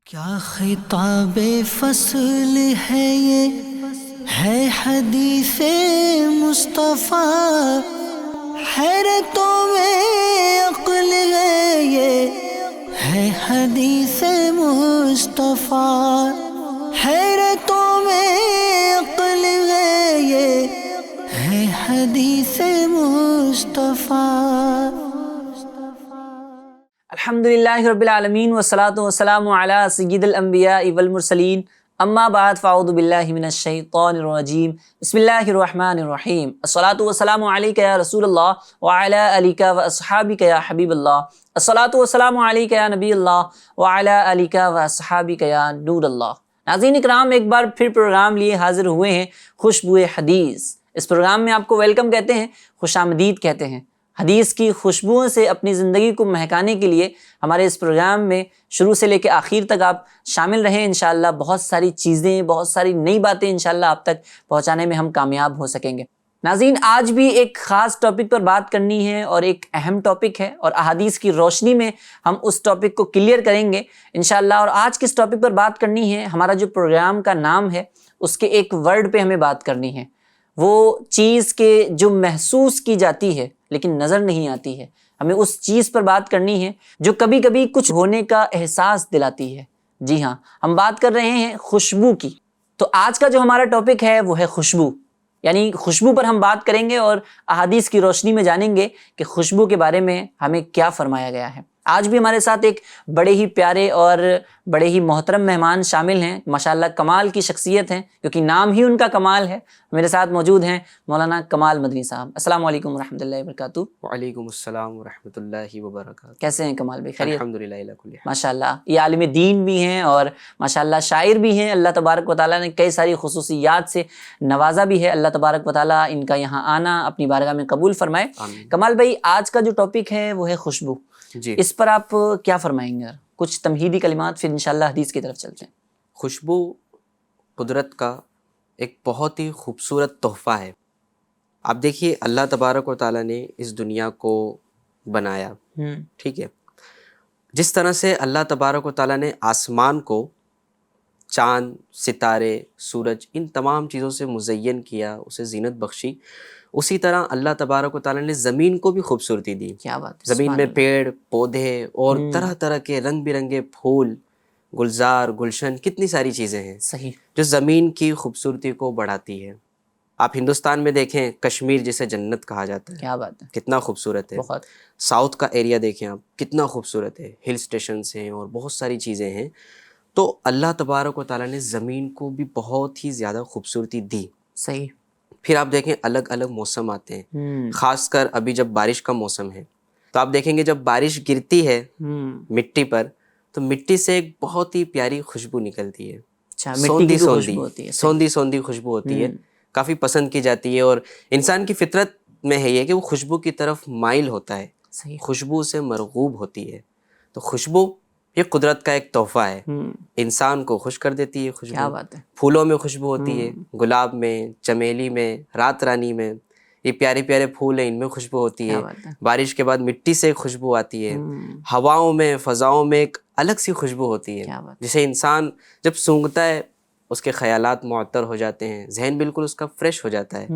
کیا خطاب فصل ہے یہ ہے حدیث مصطفیٰ، حیرتوں میں عقل ہے یہ ہے حدیث مصطفیٰ، حیرتوں میں عقل ہے یہ ہے حدیث مصطفیٰ۔ الحمدللہ رب العالمین والصلاة والسلام علی سید الانبیاء والمرسلین، اما بعد فاعوذ باللہ من الشیطان الرجیم، بسم اللہ الرحمن الرحیم، الصلاة والسلام علیک یا رسول اللہ وعلی آلک واصحابک یا حبیب اللہ، الصلاة والسلام علیک یا نبی اللہ وعلی آلک واصحابک یا نور اللہ۔ ناظرین اکرام، ایک بار پھر پروگرام لیے حاضر ہوئے ہیں خوشبو حدیث۔ اس پروگرام میں آپ کو ویلکم کہتے ہیں، خوش آمدید کہتے ہیں۔ حدیث کی خوشبوؤں سے اپنی زندگی کو مہکانے کے لیے ہمارے اس پروگرام میں شروع سے لے کے آخر تک آپ شامل رہیں۔ انشاءاللہ بہت ساری چیزیں، بہت ساری نئی باتیں انشاءاللہ آپ تک پہنچانے میں ہم کامیاب ہو سکیں گے۔ ناظرین، آج بھی ایک خاص ٹاپک پر بات کرنی ہے اور ایک اہم ٹاپک ہے، اور احادیث کی روشنی میں ہم اس ٹاپک کو کلیئر کریں گے انشاءاللہ۔ اور آج کس ٹاپک پر بات کرنی ہے، ہمارا جو پروگرام کا نام ہے اس کے ایک ورڈ پہ ہمیں بات کرنی ہے، وہ چیز کے جو محسوس کی جاتی ہے لیکن نظر نہیں آتی ہے۔ ہمیں اس چیز پر بات کرنی ہے جو کبھی کبھی کچھ ہونے کا احساس دلاتی ہے۔ جی ہاں، ہم بات کر رہے ہیں خوشبو کی۔ تو آج کا جو ہمارا ٹاپک ہے وہ ہے خوشبو، یعنی خوشبو پر ہم بات کریں گے اور احادیث کی روشنی میں جانیں گے کہ خوشبو کے بارے میں ہمیں کیا فرمایا گیا ہے۔ آج بھی ہمارے ساتھ ایک بڑے ہی پیارے اور بڑے ہی محترم مہمان شامل ہیں، ماشاءاللہ کمال کی شخصیت ہیں، کیونکہ نام ہی ان کا کمال ہے۔ میرے ساتھ موجود ہیں مولانا کمال مدنی صاحب۔ السلام علیکم ورحمۃ اللہ وبرکاتہ۔ وعلیکم السلام ورحمۃ اللہ وبرکاتہ۔ کیسے ہیں کمال بھائی؟ خیریت؟ الحمدللہ الی کل حال۔ ماشاءاللہ یہ عالم دین بھی ہیں اور ماشاءاللہ شاعر بھی ہیں۔ اللہ تبارک و تعالیٰ نے کئی ساری خصوصیات سے نوازا بھی ہے۔ اللہ تبارک و تعالیٰ ان کا یہاں آنا اپنی بارگاہ میں قبول فرمائے۔ آمین۔ کمال بھائی، آج کا جو ٹاپک ہے وہ ہے خوشبو۔ جی، اس پر آپ کیا فرمائیں گے؟ کچھ تمہیدی کلمات، پھر انشاءاللہ حدیث کی طرف چلتے ہیں۔ خوشبو قدرت کا ایک بہت ہی خوبصورت تحفہ ہے۔ آپ دیکھیے، اللہ تبارک و تعالیٰ نے اس دنیا کو بنایا، ٹھیک ہے، جس طرح سے اللہ تبارک و تعالیٰ نے آسمان کو چاند، ستارے، سورج، ان تمام چیزوں سے مزین کیا، اسے زینت بخشی، اسی طرح اللہ تبارک و تعالیٰ نے زمین کو بھی خوبصورتی دی۔ کیا بات ہے! زمین میں پیڑ، پودے اور طرح طرح کے رنگ برنگے پھول، گلزار، گلشن، کتنی ساری چیزیں ہیں صحیح، جو زمین کی خوبصورتی کو بڑھاتی ہے۔ آپ ہندوستان میں دیکھیں، کشمیر جسے جنت کہا جاتا ہے، کیا بات ہے! کتنا خوبصورت ہے۔ بہت ساؤتھ کا ایریا دیکھیں آپ، کتنا خوبصورت ہے، ہل اسٹیشنس ہیں اور بہت ساری چیزیں ہیں۔ تو اللہ تبارک و تعالیٰ نے زمین کو بھی بہت ہی زیادہ خوبصورتی دی۔ صحیح۔ پھر آپ دیکھیں، الگ الگ موسم آتے ہیں، خاص کر ابھی جب بارش کا موسم ہے تو آپ دیکھیں گے جب بارش گرتی ہے مٹی پر تو مٹی سے ایک بہت ہی پیاری خوشبو نکلتی ہے، اچھا، مٹی کی خوشبو ہوتی ہے، سوندھی سوندھی خوشبو ہوتی ہے، کافی پسند کی جاتی ہے، اور انسان کی فطرت میں ہے یہ کہ وہ خوشبو کی طرف مائل ہوتا ہے، صحیح، خوشبو سے مرغوب ہوتی ہے۔ تو خوشبو یہ قدرت کا ایک تحفہ ہے، انسان کو خوش کر دیتی ہے خوشبو۔ کیا بات ہے! پھولوں میں خوشبو ہوتی ہے، گلاب میں، چمیلی میں، رات رانی میں، یہ پیارے پیارے پھول ہیں، ان میں خوشبو ہوتی ہے۔ بارش کے بعد مٹی سے خوشبو آتی ہے، ہواؤں میں، فضاؤں میں ایک الگ سی خوشبو ہوتی ہے جسے انسان جب سونگھتا ہے اس کے خیالات معطر ہو جاتے ہیں، ذہن بالکل اس کا فریش ہو جاتا ہے۔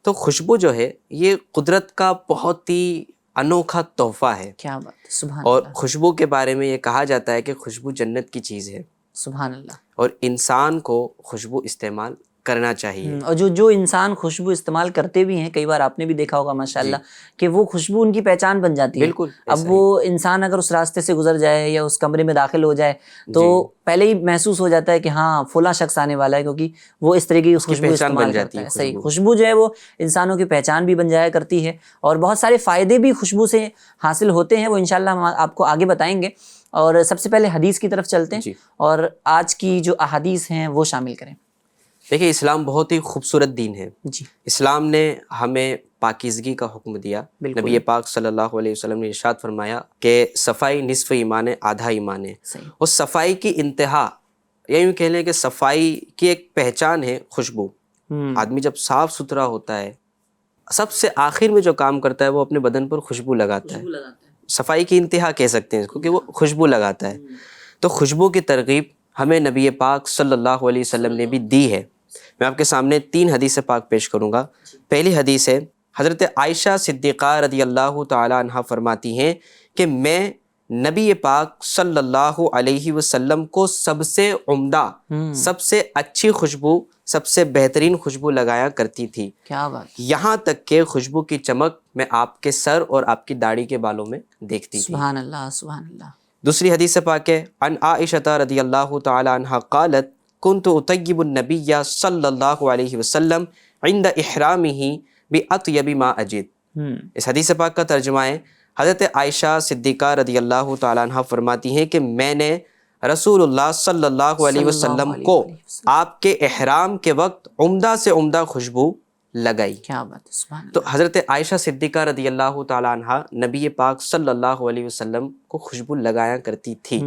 تو خوشبو جو ہے یہ قدرت کا بہت ہی انوکھا تحفہ ہے۔ کیا بات ہے! سبحان اور اللہ، خوشبو کے بارے میں یہ کہا جاتا ہے کہ خوشبو جنت کی چیز ہے، سبحان اللہ۔ اور انسان کو خوشبو استعمال کرنا چاہیے۔ اور جو انسان خوشبو استعمال کرتے بھی ہیں، کئی بار آپ نے بھی دیکھا ہوگا ماشاءاللہ کہ وہ خوشبو ان کی پہچان بن جاتی ہے۔ بالکل، اب وہ انسان اگر اس راستے سے گزر جائے یا اس کمرے میں داخل ہو جائے تو پہلے ہی محسوس ہو جاتا ہے کہ ہاں فلاں شخص آنے والا ہے، کیونکہ وہ اس طرح کی خوشبو استعمال کرتا ہے۔ صحیح، خوشبو جو ہے وہ انسانوں کی پہچان بھی بن جایا کرتی ہے، اور بہت سارے فائدے بھی خوشبو سے حاصل ہوتے ہیں، وہ انشاءاللہ ہم آپ کو آگے بتائیں گے۔ اور سب سے پہلے حدیث کی طرف چلتے ہیں اور آج کی جو احادیث ہیں وہ شامل کریں۔ دیکھیے، اسلام بہت ہی خوبصورت دین ہے۔ جی، اسلام نے ہمیں پاکیزگی کا حکم دیا۔ نبی پاک صلی اللہ علیہ وسلم نے ارشاد فرمایا کہ صفائی نصف ایمان ہے، آدھا ایمان ہے۔ اور صفائی کی انتہا، یا یوں کہہ لیں کہ صفائی کی ایک پہچان ہے خوشبو۔ آدمی جب صاف ستھرا ہوتا ہے، سب سے آخر میں جو کام کرتا ہے وہ اپنے بدن پر خوشبو لگاتا ہے۔ صفائی کی انتہا کہہ سکتے ہیں، کیونکہ وہ خوشبو لگاتا ہے۔ تو خوشبو کی ترغیب ہمیں نبی پاک صلی اللہ علیہ وسلم نے بھی دی ہے۔ میں آپ کے سامنے 3 حدیث پاک پیش کروں گا۔ پہلی حدیث ہے، حضرت عائشہ صدیقہ رضی اللہ تعالی عنہ فرماتی ہیں کہ میں نبی پاک صلی اللہ علیہ وسلم کو سب سے عمدہ، سب سے اچھی خوشبو، سب سے بہترین خوشبو لگایا کرتی تھی، کیا بات، یہاں تک کہ خوشبو کی چمک میں آپ کے سر اور آپ کی داڑھی کے بالوں میں دیکھتی تھی۔ سبحان اللہ سبحان اللہ۔ دوسری حدیث پاک ہے، عن عائشہ رضی اللہ تعالی عنہ قالت كنت اطیب النبی صلی اللہ علیہ وسلم عند احرامہ باطیب ما اجد۔ اس حدیث پاک کا ترجمہ ہے، حضرت عائشہ صدیقہ رضی اللہ تعالی عنہ فرماتی ہیں کہ میں نے رسول اللہ صلی اللہ علیہ وسلم کو آپ کے احرام کے وقت عمدہ سے عمدہ خوشبو لگائی۔ کیا بات ہے، سبحان اللہ۔ تو حضرت عائشہ صدیقہ رضی اللہ تعالی عنہ نبی پاک صلی اللہ علیہ وسلم کو خوشبو لگایا کرتی تھی۔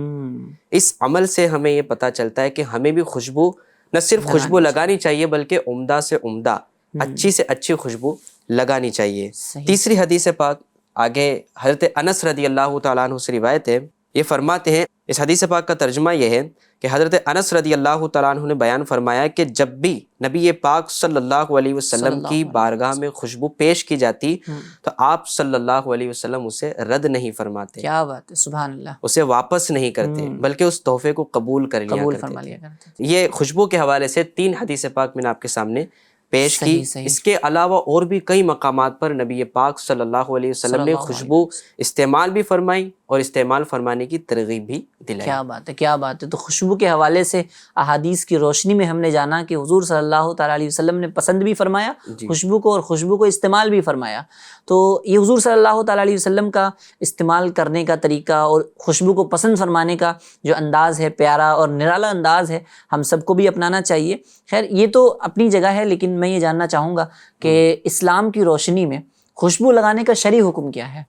اس عمل سے ہمیں یہ پتہ چلتا ہے کہ ہمیں بھی خوشبو، نہ صرف خوشبو لگانی چاہیے بلکہ عمدہ سے عمدہ، اچھی سے اچھی خوشبو لگانی چاہیے۔ تیسری حدیث پاک آگے حضرت انس رضی اللہ تعالیٰ عنہ سے روایت ہے، یہ فرماتے ہیں، اس حدیث پاک کا ترجمہ یہ ہے کہ حضرت انس رضی اللہ تعالیٰ عنہ نے بیان فرمایا کہ جب بھی نبی پاک صلی اللہ علیہ وسلم کی بارگاہ میں خوشبو پیش کی جاتی تو آپ صلی اللہ علیہ وسلم اسے رد نہیں فرماتے، کیا بات ہے، سبحان اللہ، اسے واپس نہیں کرتے بلکہ اس تحفے کو قبول کر لیا کرتے تھے۔ یہ خوشبو کے حوالے سے 3 حدیث پاک میں نے آپ کے سامنے پیش کی۔ اس کے علاوہ اور بھی کئی مقامات پر نبی پاک صلی اللہ علیہ وسلم نے خوشبو استعمال بھی فرمائی اور استعمال فرمانے کی ترغیب بھی دلائی۔ کیا بات ہے، کیا بات ہے۔ تو خوشبو کے حوالے سے احادیث کی روشنی میں ہم نے جانا کہ حضور صلی اللہ تعالیٰ علیہ وسلم نے پسند بھی فرمایا خوشبو کو، اور خوشبو کو استعمال بھی فرمایا۔ تو یہ حضور صلی اللہ تعالیٰ علیہ وسلم کا استعمال کرنے کا طریقہ اور خوشبو کو پسند فرمانے کا جو انداز ہے، پیارا اور نرالا انداز ہے، ہم سب کو بھی اپنانا چاہیے۔ خیر یہ تو اپنی جگہ ہے، لیکن میں یہ جاننا چاہوں گا کہ اسلام کی روشنی میں خوشبو لگانے کا شرعی حکم کیا ہے؟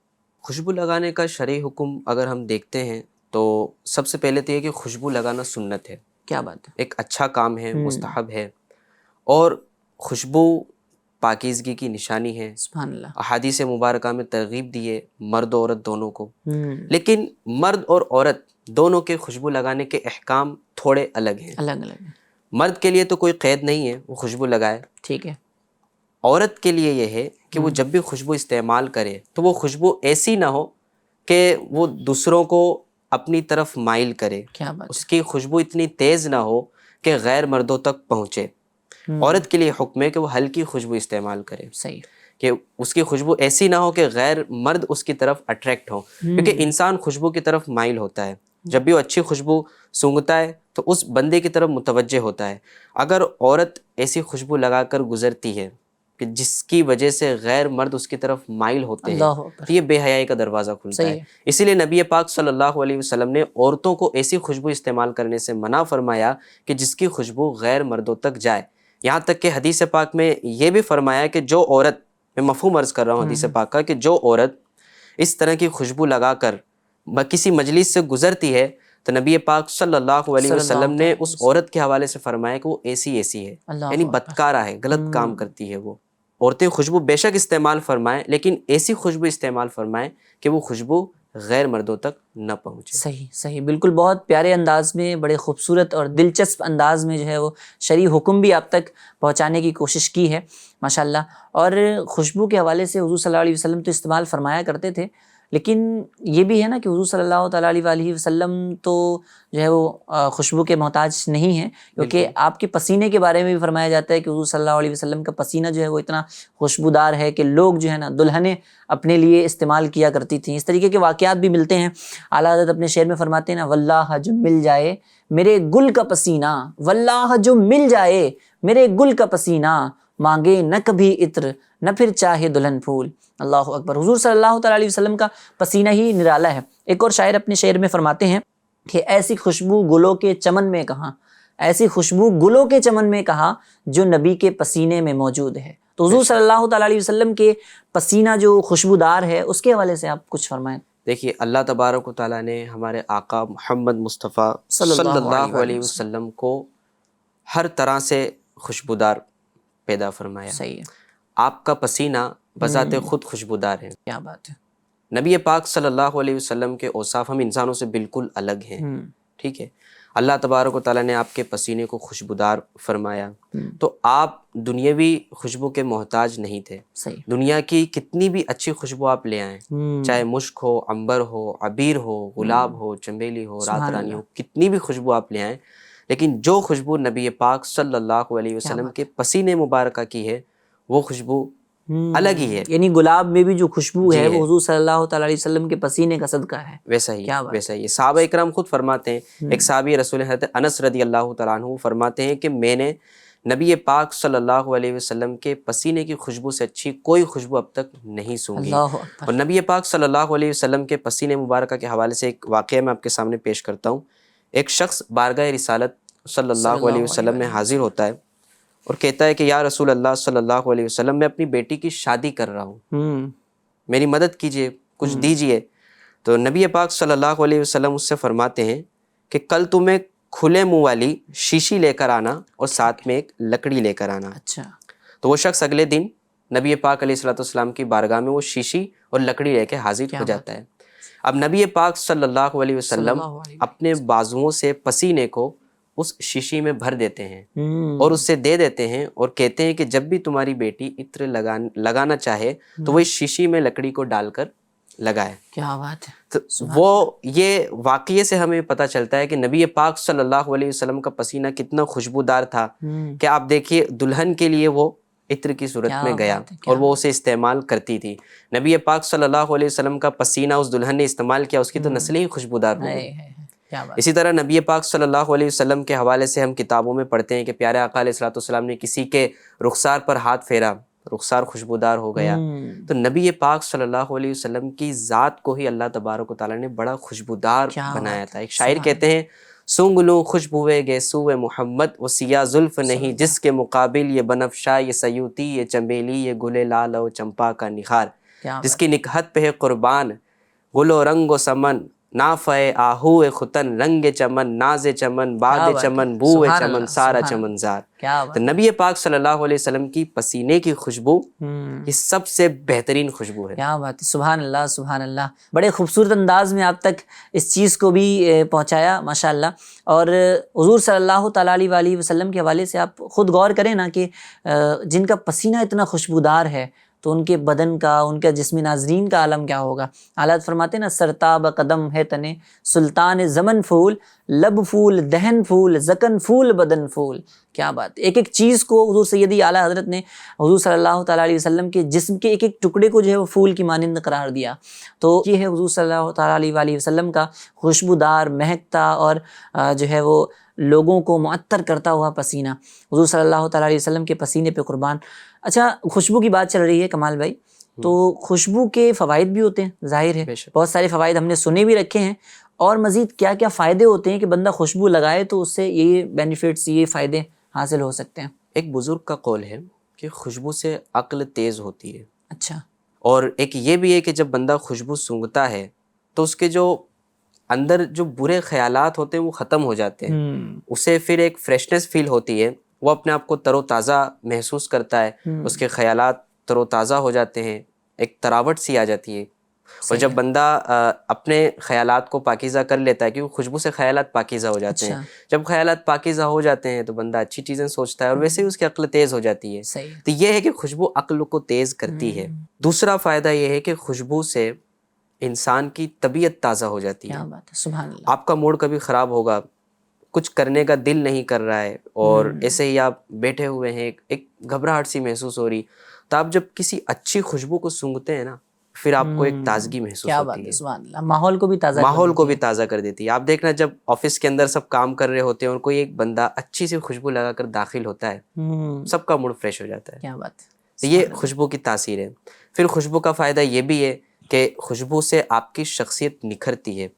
خوشبو لگانے کا شرعی حکم اگر ہم دیکھتے ہیں تو سب سے پہلے تو یہ کہ خوشبو لگانا سنت ہے، کیا بات ہے، ایک اچھا کام ہے، مستحب ہے، اور خوشبو پاکیزگی کی نشانی ہے۔ سبحان اللہ۔ احادیث مبارکہ میں ترغیب دی ہے مرد و عورت دونوں کو، لیکن مرد اور عورت دونوں کے خوشبو لگانے کے احکام تھوڑے الگ ہیں۔ الگ الگ ہے۔ مرد کے لیے تو کوئی قید نہیں ہے وہ خوشبو لگائے، ٹھیک ہے۔ عورت کے لیے یہ ہے کہ وہ جب بھی خوشبو استعمال کرے تو وہ خوشبو ایسی نہ ہو کہ وہ دوسروں کو اپنی طرف مائل کرے، کیا بات، اس کی خوشبو اتنی تیز نہ ہو کہ غیر مردوں تک پہنچے۔ عورت کے لیے حکم ہے کہ وہ ہلکی خوشبو استعمال کرے، صحیح، کہ اس کی خوشبو ایسی نہ ہو کہ غیر مرد اس کی طرف اٹریکٹ ہو، کیونکہ انسان خوشبو کی طرف مائل ہوتا ہے، جب بھی وہ اچھی خوشبو سونگھتا ہے تو اس بندے کی طرف متوجہ ہوتا ہے۔ اگر عورت ایسی خوشبو لگا کر گزرتی ہے کہ جس کی وجہ سے غیر مرد اس کی طرف مائل ہوتے ہیں تو یہ بے حیائی کا دروازہ کھلتا ہے۔ اسی لیے نبی پاک صلی اللہ علیہ وسلم نے عورتوں کو ایسی خوشبو استعمال کرنے سے منع فرمایا کہ جس کی خوشبو غیر مردوں تک جائے۔ یہاں تک کہ حدیث پاک میں یہ بھی فرمایا کہ جو عورت، میں مفہوم عرض کر رہا ہوں حدیث پاک کا، کہ جو عورت اس طرح کی خوشبو لگا کر کسی مجلس سے گزرتی ہے تو نبی پاک صلی اللہ علیہ وسلم نے اس عورت کے حوالے سے فرمایا کہ وہ ایسی ہے، یعنی بدکارہ ہے، غلط کام کرتی ہے وہ۔ عورتیں خوشبو بے شک استعمال فرمائیں، لیکن ایسی خوشبو استعمال فرمائیں کہ وہ خوشبو غیر مردوں تک نہ پہنچے۔ صحیح صحیح، بالکل، بہت پیارے انداز میں، بڑے خوبصورت اور دلچسپ انداز میں جو ہے وہ شرعی حکم بھی آپ تک پہنچانے کی کوشش کی ہے ماشاءاللہ۔ اور خوشبو کے حوالے سے حضور صلی اللہ علیہ وسلم تو استعمال فرمایا کرتے تھے، لیکن یہ بھی ہے نا کہ حضور صلی اللہ تعالیٰ علیہ وسلم تو جو ہے وہ خوشبو کے محتاج نہیں ہیں، کیونکہ آپ کے پسینے کے بارے میں بھی فرمایا جاتا ہے کہ حضور صلی اللہ علیہ وسلم کا پسینہ جو ہے وہ اتنا خوشبودار ہے کہ لوگ جو ہے نا دلہنیں اپنے لیے استعمال کیا کرتی تھیں۔ اس طریقے کے واقعات بھی ملتے ہیں۔ اعلیٰ حضرت اپنے شعر میں فرماتے ہیں نا، واللہ جو مل جائے میرے گل کا پسینہ، واللہ جو مل جائے میرے گل کا پسینہ، مانگے نہ کبھی عطر نہ پھر چاہے دلہن پھول۔ اللہ اکبر۔ حضور صلی اللہ تعالیٰ علیہ وسلم کا پسینہ ہی نرالا ہے۔ ایک اور شاعر اپنے شعر میں فرماتے ہیں کہ ایسی خوشبو گلوں کے چمن میں کہاں، ایسی خوشبو گلوں کے چمن میں کہاں جو نبی کے پسینے میں موجود ہے۔ تو حضور صلی اللہ تعالیٰ علیہ وسلم کے پسینہ جو خوشبودار ہے اس کے حوالے سے آپ کچھ فرمائیں۔ دیکھیے، اللہ تبارک و تعالیٰ نے ہمارے آقا محمد مصطفیٰ صلی اللہ علیہ وسلم کو ہر طرح سے خوشبودار پیدا فرمایا۔ صحیح ہے۔ آپ کا پسینہ بذات خود خوشبودار ہے۔ کیا بات ہے۔ نبی پاک صلی اللہ علیہ وسلم کے اوصاف ہم انسانوں سے بالکل الگ ہیں۔ ٹھیک ہے. اللہ تبارک و تعالیٰ نے آپ کے پسینے کو خوشبودار فرمایا, تو آپ دنیاوی خوشبو کے محتاج نہیں تھے. صحیح. دنیا کی کتنی بھی اچھی خوشبو آپ لے آئیں, چاہے مشک ہو, عنبر ہو, عبیر ہو, گلاب ہو, چنبیلی ہو, رات رانی ہو, کتنی بھی خوشبو آپ لے آئیں, لیکن جو خوشبو نبی پاک صلی اللہ علیہ وسلم کے پسینے مبارکہ کی ہے وہ خوشبو الگ ہی ہے. یعنی گلاب میں بھی جو خوشبو جی ہے ہے. وہ حضور صلی اللہ تعالیٰ علیہ وسلم کے پسینے کا صدقہ ہے. ویسا ہی صحابہ اکرام خود فرماتے ہیں, ایک صحابی رسول حضرت انس رضی اللہ تعالیٰ عنہ فرماتے ہیں کہ میں نے نبی پاک صلی اللہ علیہ وسلم کے پسینے کی خوشبو سے اچھی کوئی خوشبو اب تک نہیں سونگھی. اور نبی پاک صلی اللہ علیہ وسلم کے پسینے مبارکہ کے حوالے سے ایک واقعہ میں آپ کے سامنے پیش کرتا ہوں. ایک شخص بارگاہ رسالت صلی اللہ علیہ وسلم میں حاضر ہوتا ہے اور کہتا ہے کہ یا رسول اللہ صلی اللہ علیہ وسلم, میں اپنی بیٹی کی شادی کر رہا ہوں, میری مدد کیجیے, کچھ دیجیے. تو نبی پاک صلی اللہ علیہ وسلم اس سے فرماتے ہیں کہ کل تمہیں کھلے منہ والی شیشی لے کر آنا اور ساتھ میں ایک لکڑی لے کر آنا. اچھا. تو وہ شخص اگلے دن نبی پاک علیہ الصلوۃ والسلام کی بارگاہ میں وہ شیشی اور لکڑی لے کے حاضر ہو جاتا ہے. اب نبی پاک صلی اللہ علیہ وسلم اپنے بازوؤں سے پسینے کو اس شیشی میں بھر دیتے ہیں اور اس سے دے دیتے ہیں اور کہتے ہیں کہ جب بھی تمہاری بیٹی عطر لگانا چاہے تو وہ اس شیشی میں لکڑی کو ڈال کر لگائے. کیا بات ہے. تو وہ یہ واقعے سے ہمیں پتہ چلتا ہے کہ نبی پاک صلی اللہ علیہ وسلم کا پسینہ کتنا خوشبودار تھا کہ آپ دیکھیے دلہن کے لیے وہ عطر کی صورت میں گیا اور وہ اسے استعمال کرتی تھی. نبی پاک صلی اللہ علیہ وسلم کا پسینہ اس دلہن نے استعمال کیا, اس کی تو نسلیں ہی خوشبودار ہو گئی. اسی طرح نبی پاک صلی اللہ علیہ وسلم کے حوالے سے ہم کتابوں میں پڑھتے ہیں کہ پیارے آقا علیہ الصلوۃ والسلام نے کسی کے رخسار پر ہاتھ پھیرا, رخسار خوشبودار ہو گیا. تو نبی پاک صلی اللہ علیہ وسلم کی ذات کو ہی اللہ تبارک و تعالیٰ نے بڑا خوشبودار بنایا تھا. ایک شاعر کہتے ہیں سونگ لوں خوشبوئے گیسوئے محمد, وہ سیاہ زلف نہیں جس کے مقابل یہ بنفشا, یہ سیوتی, یہ چنبیلی, یہ گل لال و چمپا کا نکھار, جس کی نکہت پہ ہے قربان گل و رنگ و سمن, نافع آہو ختن, رنگ چمن, ناز چمن, باد چمن, بو چمن, سارا چمن زار. تو نبی پاک صلی اللہ علیہ وسلم کی پسینے کی خوشبو یہ سب سے بہترین خوشبو ہے. کیا بات ہے. سبحان اللہ سبحان اللہ. بڑے خوبصورت انداز میں آپ تک اس چیز کو بھی پہنچایا ماشاء اللہ. اور حضور صلی اللہ تعالیٰ علیہ وسلم کے حوالے سے آپ خود غور کریں نا کہ جن کا پسینہ اتنا خوشبودار ہے تو ان کے بدن کا, ان کا جسم ناظرین کا عالم کیا ہوگا. حالات فرماتے ہیں نا سرتاب قدم ہے تنے, سلطان زمن پھول, لب پھول, دہن پھول, زکن پھول, بدن پھول. کیا بات. ایک ایک چیز کو حضور سیدی اعلیٰ حضرت نے حضور صلی اللہ تعالیٰ علیہ وسلم کے جسم کے ایک ایک ٹکڑے کو جو ہے وہ پھول کی مانند قرار دیا. تو یہ ہے حضور صلی اللہ تعالیٰ علیہ وسلم کا خوشبودار, مہکتا اور جو ہے وہ لوگوں کو معطر کرتا ہوا پسینہ. حضور صلی اللہ تعالیٰ علیہ وسلم کے پسینے پہ قربان. اچھا, خوشبو کی بات چل رہی ہے کمال بھائی, تو خوشبو کے فوائد بھی ہوتے ہیں, ظاہر ہے بہت سارے فوائد ہم نے سنے بھی رکھے ہیں, اور مزید کیا کیا فائدے ہوتے ہیں کہ بندہ خوشبو لگائے تو اس سے یہ بینیفٹس, یہ فائدے حاصل ہو سکتے ہیں. ایک بزرگ کا قول ہے کہ خوشبو سے عقل تیز ہوتی ہے. اچھا. اور ایک یہ بھی ہے کہ جب بندہ خوشبو سونگھتا ہے تو اس کے جو اندر جو برے خیالات ہوتے ہیں وہ ختم ہو جاتے ہیں, اسے پھر ایک فریشنس فیل ہوتی ہے, وہ اپنے آپ کو تر و تازہ محسوس کرتا ہے, اس کے خیالات تر و تازہ ہو جاتے ہیں, ایک تراوٹ سی آ جاتی ہے. اور جب بندہ اپنے خیالات کو پاکیزہ کر لیتا ہے, کیونکہ خوشبو سے خیالات پاکیزہ ہو جاتے ہیں, جب خیالات پاکیزہ ہو جاتے ہیں تو بندہ اچھی چیزیں سوچتا ہے اور ویسے ہی اس کی عقل تیز ہو جاتی ہے. تو یہ ہے کہ خوشبو عقل کو تیز کرتی ہے. دوسرا فائدہ یہ ہے کہ خوشبو سے انسان کی طبیعت تازہ ہو جاتی ہے. سبحان اللہ. آپ کا موڈ کبھی خراب ہوگا, کچھ کرنے کا دل نہیں کر رہا ہے اور ایسے ہی آپ بیٹھے ہوئے ہیں, ایک گھبراہٹ سی محسوس ہو رہی, تو آپ جب کسی اچھی خوشبو کو سونگھتے ہیں نا پھر آپ کو ایک تازگی محسوس ہوتی ہے. سبحان اللہ. ماحول کو بھی تازہ کر دیتی ہے. آپ دیکھنا جب آفس کے اندر سب کام کر رہے ہوتے ہیں اور کوئی ایک بندہ اچھی سی خوشبو لگا کر داخل ہوتا ہے, سب کا موڈ فریش ہو جاتا ہے. کیا بات. تو یہ خوشبو کی تاثیر ہے. پھر خوشبو کا فائدہ یہ بھی ہے کہ خوشبو سے آپ کی شخصیت نکھرتی ہے.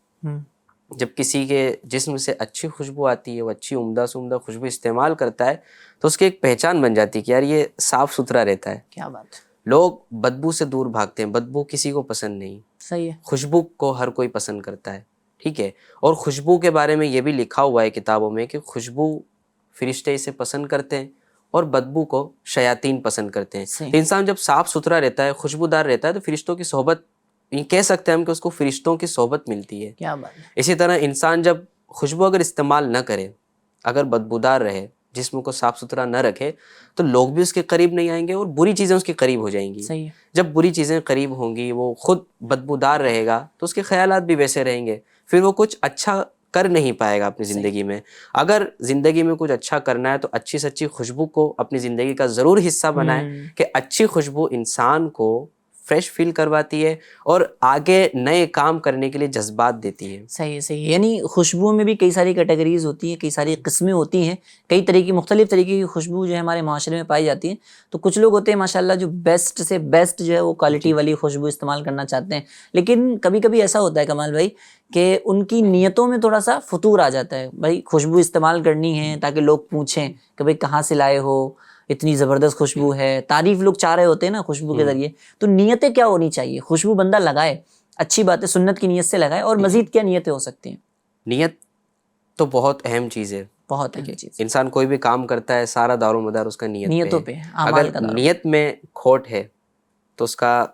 جب کسی کے جسم سے اچھی خوشبو آتی ہے, وہ اچھی عمدہ سے عمدہ خوشبو استعمال کرتا ہے, تو اس کی ایک پہچان بن جاتی ہے کہ یار یہ صاف ستھرا رہتا ہے. کیا بات. لوگ بدبو سے دور بھاگتے ہیں, بدبو کسی کو پسند نہیں. صحیح ہے. خوشبو کو ہر کوئی پسند کرتا ہے. ٹھیک ہے. اور خوشبو کے بارے میں یہ بھی لکھا ہوا ہے کتابوں میں کہ خوشبو فرشتے اسے پسند کرتے ہیں اور بدبو کو شیاطین پسند کرتے ہیں. انسان جب صاف ستھرا رہتا ہے, خوشبودار رہتا ہے, تو فرشتوں کی صحبت, کہہ سکتے ہیں ہم کہ اس کو فرشتوں کی صحبت ملتی ہے. کیا بات ہے. اسی طرح انسان جب خوشبو اگر استعمال نہ کرے، اگر بدبودار رہے، جسم کو صاف ستھرا نہ رکھے، تو لوگ بھی اس کے قریب نہیں آئیں گے اور بری چیزیں اس کے قریب ہو جائیں گی. صحیح ہے. جب بری چیزیں قریب ہوں گی، وہ خود بدبودار رہے گا تو اس کے خیالات بھی ویسے رہیں گے، پھر وہ کچھ اچھا کر نہیں پائے گا اپنی زندگی میں. اگر زندگی میں کچھ اچھا کرنا ہے تو اچھی سچی خوشبو کو اپنی زندگی کا ضرور حصہ بنائیں کہ اچھی خوشبو انسان کو فریش فیل کرواتی ہے اور آگے نئے کام کرنے کے لیے جذبات دیتی ہے. صحیح صحیح. یعنی خوشبوؤں میں بھی کئی ساری کیٹیگریز ہوتی ہیں، کئی ساری قسمیں ہوتی ہیں، کئی طرح کی مختلف طریقے کی خوشبو جو ہے ہمارے معاشرے میں پائی جاتی ہیں. تو کچھ لوگ ہوتے ہیں ماشاءاللہ جو بیسٹ سے بیسٹ جو ہے وہ کوالٹی والی خوشبو استعمال کرنا چاہتے ہیں، لیکن کبھی کبھی ایسا ہوتا ہے کمال بھائی کہ ان کی نیتوں میں تھوڑا سا فتور آ جاتا ہے. بھائی خوشبو استعمال کرنی ہے تاکہ لوگ پوچھیں کہ بھائی کہاں سے لائے ہو، اتنی زبردست خوشبو ہے، تعریف لوگ چاہ رہے ہوتے ہیں نا خوشبو کے ذریعے. تو نیتیں کیا ہونی چاہیے؟ خوشبو بندہ لگائے، اچھی بات ہے، سنت کی نیت سے لگائے، اور مزید کیا نیتیں ہو سکتی ہیں؟ نیت تو بہت اہم چیز ہے. بہت اہم چیز. انسان کوئی بھی کام کرتا ہے، سارا دار و مدار اس کا نیتوں پہ پہ، ہے. اعمال اگر کا دار. نیت میں کھوٹ ہے تو اس کا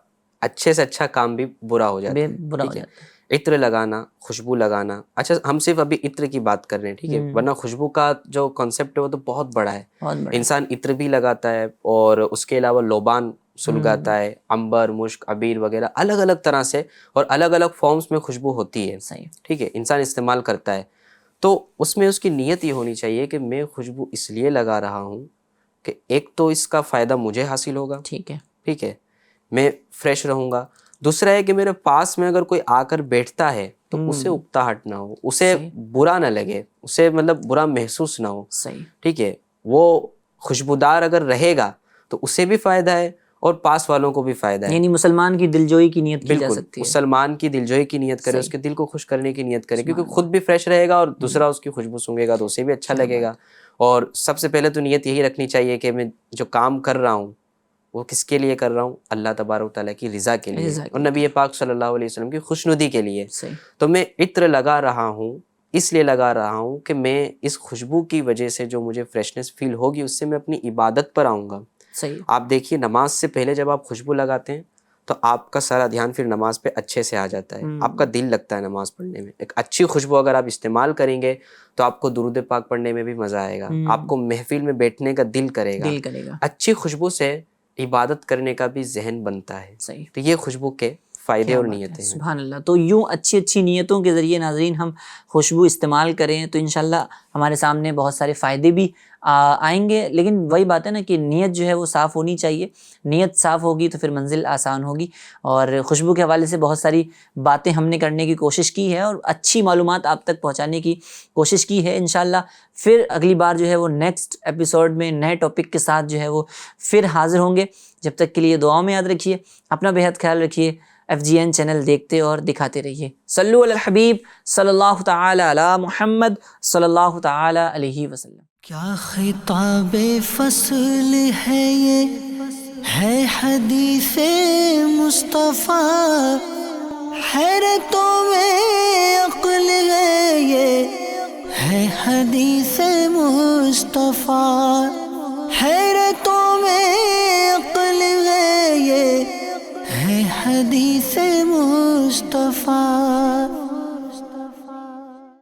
اچھے سے اچھا کام بھی برا ہو جاتا ہے. برا ہو جاتا ہے. عطر لگانا، خوشبو لگانا. اچھا ہم صرف ابھی عطر کی بات کر رہے ہیں، ٹھیک ہے، ورنہ خوشبو کا جو کانسیپٹ ہے وہ تو بہت بڑا ہے. بہت بڑا. انسان عطر بھی لگاتا ہے اور اس کے علاوہ لوبان سلگاتا ہے، عنبر، مشک، عبیر وغیرہ الگ الگ طرح سے اور الگ الگ فارمز میں خوشبو ہوتی ہے. صحیح. ٹھیک ہے، انسان استعمال کرتا ہے. تو اس میں اس کی نیت یہ ہونی چاہیے کہ میں خوشبو اس لیے لگا رہا ہوں کہ ایک تو اس کا فائدہ مجھے حاصل ہوگا، ٹھیک ہے، ٹھیک ہے، میں فریش رہوں گا. دوسرا ہے کہ میرے پاس میں اگر کوئی آ کر بیٹھتا ہے تو اسے اکتاہٹ نہ ہو، اسے برا نہ لگے، اسے مطلب برا محسوس نہ ہو. صحیح. ٹھیک ہے، وہ خوشبودار اگر رہے گا تو اسے بھی فائدہ ہے اور پاس والوں کو بھی فائدہ ہے. یعنی مسلمان کی دلجوئی کی نیت کی جا بالکل، سکتی ہے. مسلمان کی دلجوئی کی نیت کرے، اس کے دل کو خوش کرنے کی نیت کرے، کیونکہ خود بھی فریش رہے گا اور دوسرا اس کی خوشبو سونگے گا تو اسے بھی اچھا لگے گا. اور سب سے پہلے تو نیت یہی رکھنی چاہیے کہ میں جو کام کر رہا ہوں وہ کس کے لیے کر رہا ہوں؟ اللہ تبارک و تعالیٰ کی رضا کے لیے اور نبی پاک صلی اللہ علیہ وسلم کی خوشنودی کے لیے. تو میں عطر لگا رہا ہوں، اس لیے لگا رہا ہوں کہ میں اس خوشبو کی وجہ سے جو مجھے فریشنس فیل ہوگی اس سے میں اپنی عبادت پر آؤں گا. صحیح. آپ دیکھیے نماز سے پہلے جب آپ خوشبو لگاتے ہیں تو آپ کا سارا دھیان پھر نماز پہ اچھے سے آ جاتا ہے، آپ کا دل لگتا ہے نماز پڑھنے میں. ایک اچھی خوشبو اگر آپ استعمال کریں گے تو آپ کو درود پاک پڑھنے میں بھی مزہ آئے گا، آپ کو محفل میں بیٹھنے کا دل کرے گا. اچھی خوشبو سے عبادت کرنے کا بھی ذہن بنتا ہے. صحیح. تو یہ خوشبو کے فائدے اور نیتیں ہیں. سبحان اللہ. تو یوں اچھی اچھی نیتوں کے ذریعے ناظرین ہم خوشبو استعمال کریں تو انشاءاللہ ہمارے سامنے بہت سارے فائدے بھی آئیں گے. لیکن وہی بات ہے نا کہ نیت جو ہے وہ صاف ہونی چاہیے. نیت صاف ہوگی تو پھر منزل آسان ہوگی. اور خوشبو کے حوالے سے بہت ساری باتیں ہم نے کرنے کی کوشش کی ہے اور اچھی معلومات آپ تک پہنچانے کی کوشش کی ہے. انشاءاللہ پھر اگلی بار جو ہے وہ نیکسٹ ایپیسوڈ میں نئے ٹاپک کے ساتھ جو ہے وہ پھر حاضر ہوں گے. جب تک کے لیے دعاؤں میں یاد رکھیے، اپنا بہت خیال رکھیے. FGN چینل دیکھتے اور دکھاتے رہیے. صلو علی الحبیب صلی اللہ تعالی علی محمد صلی اللہ تعالی علیہ وسلم. کیا خطاب فصل ہے یہ، ہے حدیث مصطفیٰ، حیرتوں میں عقل ہے یہ، ہے حدیث مصطفیٰ، حیرتوں میں عقل ہے یہ، ہے حدیث مصطفیٰ.